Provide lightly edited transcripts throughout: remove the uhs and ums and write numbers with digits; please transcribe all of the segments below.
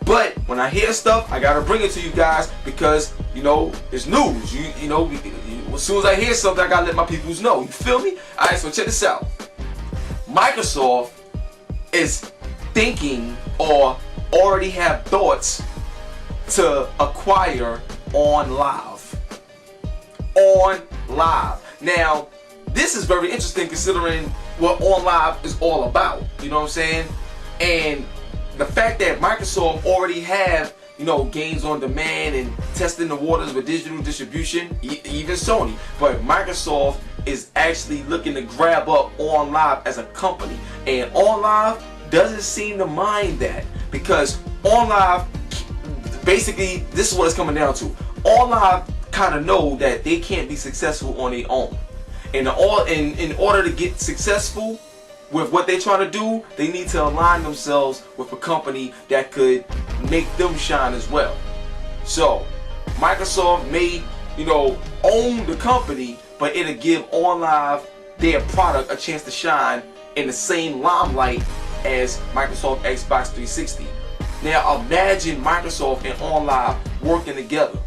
But when I hear stuff, I gotta bring it to you guys because, you know, it's news. You know, as soon as I hear something, I gotta let my peoples know. You feel me? Alright, so check this out. Microsoft is thinking or already have thoughts to acquire OnLive. OnLive. Now, this is very interesting considering what OnLive is all about. You know what I'm saying? And the fact that Microsoft already have, you know, games on demand and testing the waters with digital distribution, even Sony. But Microsoft is actually looking to grab up OnLive as a company. And OnLive doesn't seem to mind that, because OnLive, basically, this is what it's coming down to. OnLive kind of know that they can't be successful on their own. And in order to get successful with what they're trying to do, they need to align themselves with a company that could make them shine as well. So Microsoft may, you know, own the company, but it'll give OnLive, their product, a chance to shine in the same limelight as Microsoft Xbox 360. Now imagine Microsoft and OnLive working together.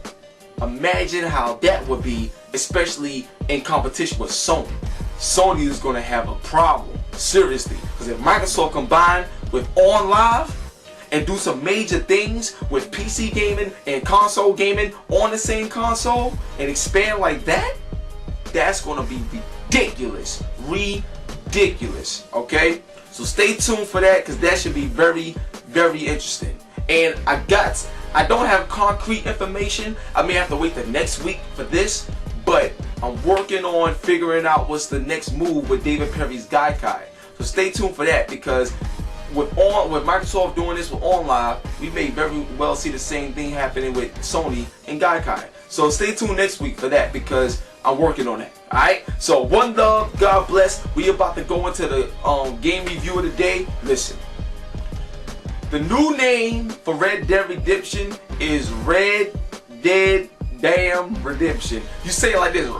Imagine how that would be, especially in competition with Sony. Sony is going to have a problem, seriously, because if Microsoft combine with OnLive and do some major things with PC gaming and console gaming on the same console and expand like that, that's going to be ridiculous. Ridiculous, okay? So stay tuned for that, because that should be very, very interesting. And I don't have concrete information. I may have to wait the next week for this, but I'm working on figuring out what's the next move with David Perry's Gaikai. So stay tuned for that, because with Microsoft doing this with OnLive, we may very well see the same thing happening with Sony and Gaikai. So stay tuned next week for that, because I'm working on that. Alright? So one love, God bless. We about to go into the game review of the day. Listen. The new name for Red Dead Redemption is Red Dead Damn Redemption. You say it like this.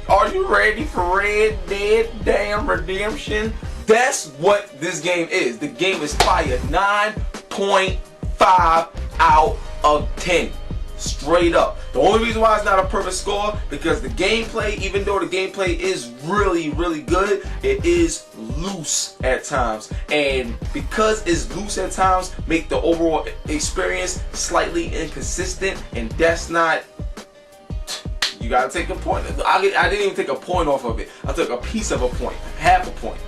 Are you ready for Red Dead Damn Redemption? That's what this game is. The game is fire. 9.5 out of 10. Straight up. The only reason why it's not a perfect score, because the gameplay, even though the gameplay is really, really good, it is loose at times. And because it's loose at times, make the overall experience slightly inconsistent, and that's not... You gotta take a point. I didn't even take a point off of it. I took a piece of a point, half a point.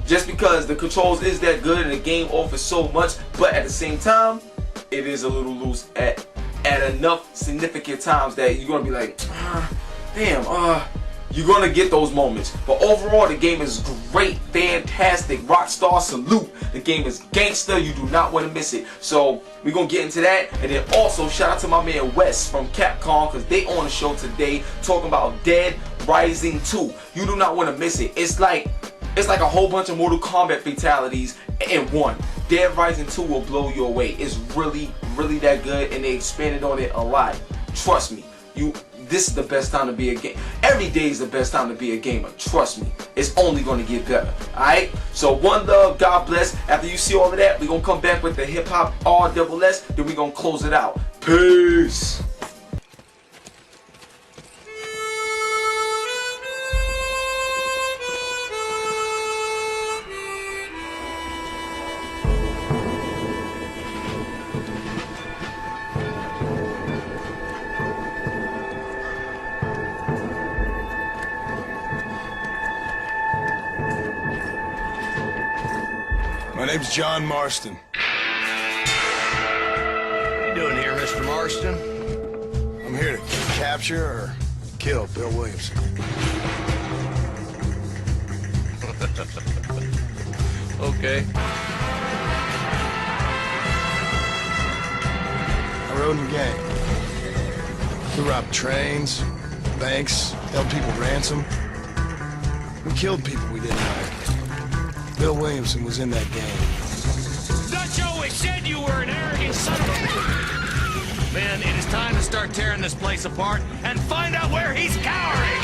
Just because the controls is that good and the game offers so much, but at the same time, it is a little loose at enough significant times that you're gonna be like, damn, you're gonna get those moments. But overall, the game is great, fantastic, rockstar salute. The game is gangster. You do not want to miss it. So we're gonna get into that, and then also shout out to my man Wes from Capcom, because they on the show today talking about Dead Rising 2. You do not want to miss it. It's like a whole bunch of Mortal Kombat fatalities in one. Dead Rising 2 will blow you away. It's really, really that good, and they expanded on it a lot. Trust me, this is the best time to be a gamer. Every day is the best time to be a gamer. Trust me, it's only going to get better. Alright? So one love, God bless. After you see all of that, we're going to come back with the HipHopRss, then we're going to close it out. Peace. My name's John Marston. What you doing here, Mr. Marston? I'm here to capture or kill Bill Williamson. Okay. I rode in the gang. We robbed trains, banks, held people ransom. We killed people we didn't like. Bill Williamson was in that gang. Dutch always said you were an arrogant son of a... Man, it is time to start tearing this place apart and find out where he's cowering!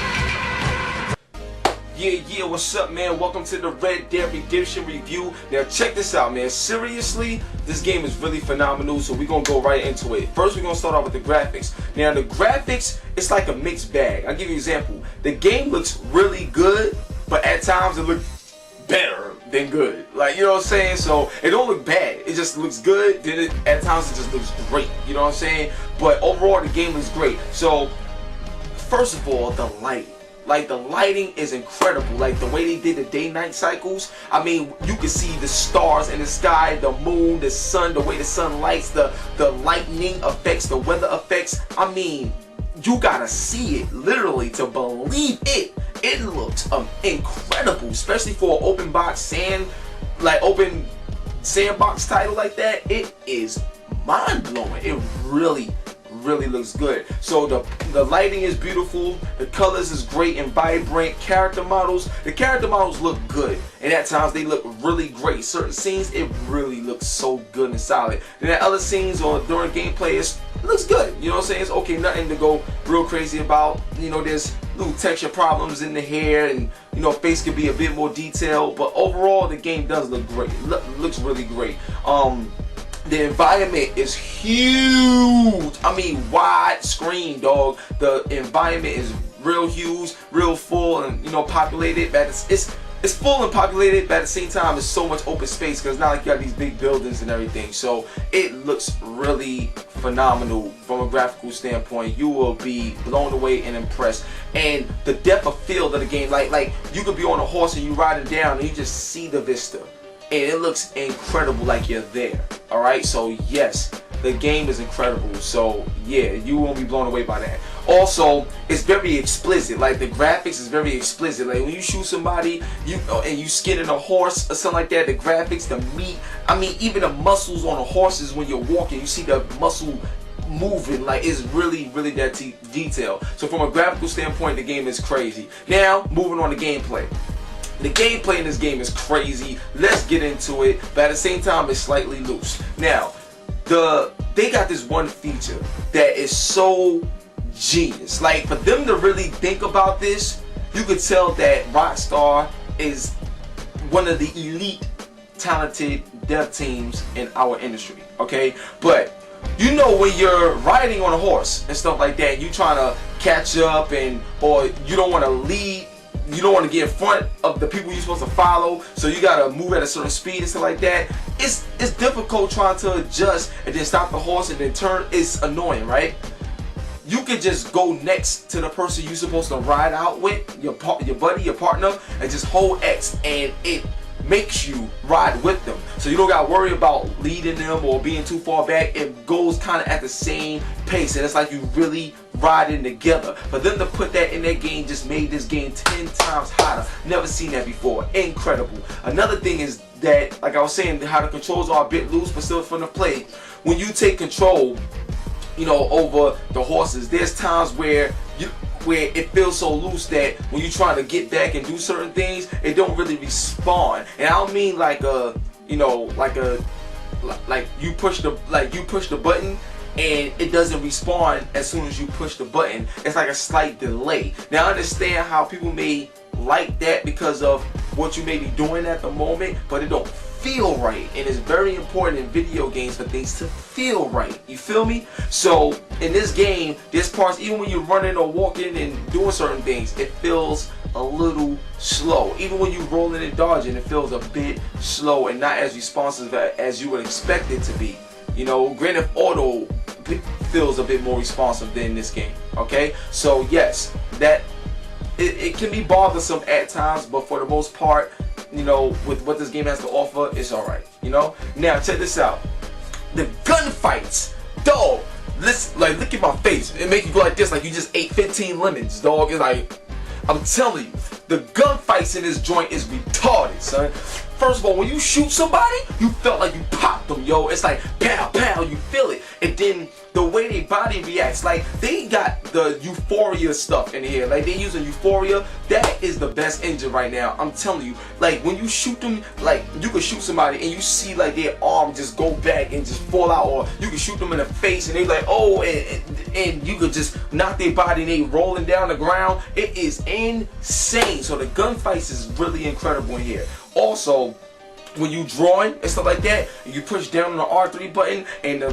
Yeah, what's up, man? Welcome to the Red Dead Redemption review. Now, check this out, man. Seriously, this game is really phenomenal, so we're gonna go right into it. First, we're gonna start off with the graphics. Now, the graphics, it's like a mixed bag. I'll give you an example. The game looks really good, but at times it looks better than good. Like, you know what I'm saying? So, it don't look bad. It just looks good. Then at times it just looks great. You know what I'm saying? But overall, the game looks great. So, first of all, the lighting. Like, the lighting is incredible. Like, the way they did the day-night cycles. I mean, you can see the stars in the sky, the moon, the sun, the way the sun lights, the lightning effects, the weather effects. I mean, you gotta see it, literally, to believe it. It looks incredible, especially for an open sandbox title like that. It is mind-blowing. It really looks good. So the lighting is beautiful, the colors is great and vibrant. The character models look good, and at times they look really great. Certain scenes, it really looks so good and solid. And at other scenes or during gameplay, it looks good. You know what I'm saying? It's okay, nothing to go real crazy about. You know, there's little texture problems in the hair, and you know, face could be a bit more detailed, but overall the game does look great. Looks really great. The environment is huge. I mean, wide screen, dog. The environment is real huge, real full, and you know, populated. But it's full and populated, but at the same time, it's so much open space because it's not like you got these big buildings and everything. So it looks really phenomenal from a graphical standpoint. You will be blown away and impressed. And the depth of field of the game, like you could be on a horse and you riding down and you just see the vista. And it looks incredible, like you're there. Alright, so yes, the game is incredible. So yeah, you won't be blown away by that. Also, it's very explicit. Like, the graphics is very explicit. Like, when you shoot somebody, and you skinning a horse or something like that, the graphics, the meat, I mean, even the muscles on the horses when you're walking, you see the muscle moving. Like, it's really that detail. So from a graphical standpoint, the game is crazy. Now, moving on to gameplay. The gameplay in this game is crazy. Let's get into it, but at the same time, it's slightly loose. Now, they got this one feature that is so genius. Like, for them to really think about this, you could tell that Rockstar is one of the elite, talented dev teams in our industry. Okay, but you know, when you're riding on a horse and stuff like that, you trying to catch up, or you don't want to lead. You don't want to get in front of the people you're supposed to follow, so you gotta move at a certain speed and stuff like that. It's difficult trying to adjust and then stop the horse and then turn. It's annoying, right? You could just go next to the person you're supposed to ride out with, your buddy, your partner, and just hold X, and it makes you ride with them. So you don't gotta worry about leading them or being too far back. It goes kind of at the same pace, and it's like you really riding together. For them to put that in their game just made this game 10 times hotter. Never seen that before. Incredible. Another thing is that, like I was saying, how the controls are a bit loose but still fun to play. When you take control, you know, over the horses, there's times where it feels so loose that when you're trying to get back and do certain things, it don't really respond. And I don't mean like you push the button and it doesn't respond as soon as you push the button. It's like a slight delay. Now I understand how people may like that because of what you may be doing at the moment, but it don't feel right. And it's very important in video games for things to feel right. You feel me? So in this game, there's parts, even when you're running or walking and doing certain things, it feels a little slow. Even when you're rolling and dodging, it feels a bit slow and not as responsive as you would expect it to be. You know, Grand Theft Auto feels a bit more responsive than this game. Okay, so yes, that it can be bothersome at times, but for the most part, you know, with what this game has to offer, it's alright. You know. Now check this out. The gunfights, dog. Like, look at my face. It make you go like this, like you just ate 15 lemons, dog. It's like, I'm telling you, the gunfights in this joint is retarded, son. First of all, when you shoot somebody, you felt like you pop them, yo. It's like pow, pow, you feel it. And then the way they body reacts, like they got the Euphoria stuff in here. Like they using Euphoria. That is the best engine right now. I'm telling you. Like when you shoot them, like you can shoot somebody and you see like their arm just go back and just fall out, or you can shoot them in the face and they like, oh, and you could just knock their body and they rolling down the ground. It is insane. So the gunfights is really incredible in here. Also, when you drawing and stuff like that, you push down on the R3 button and the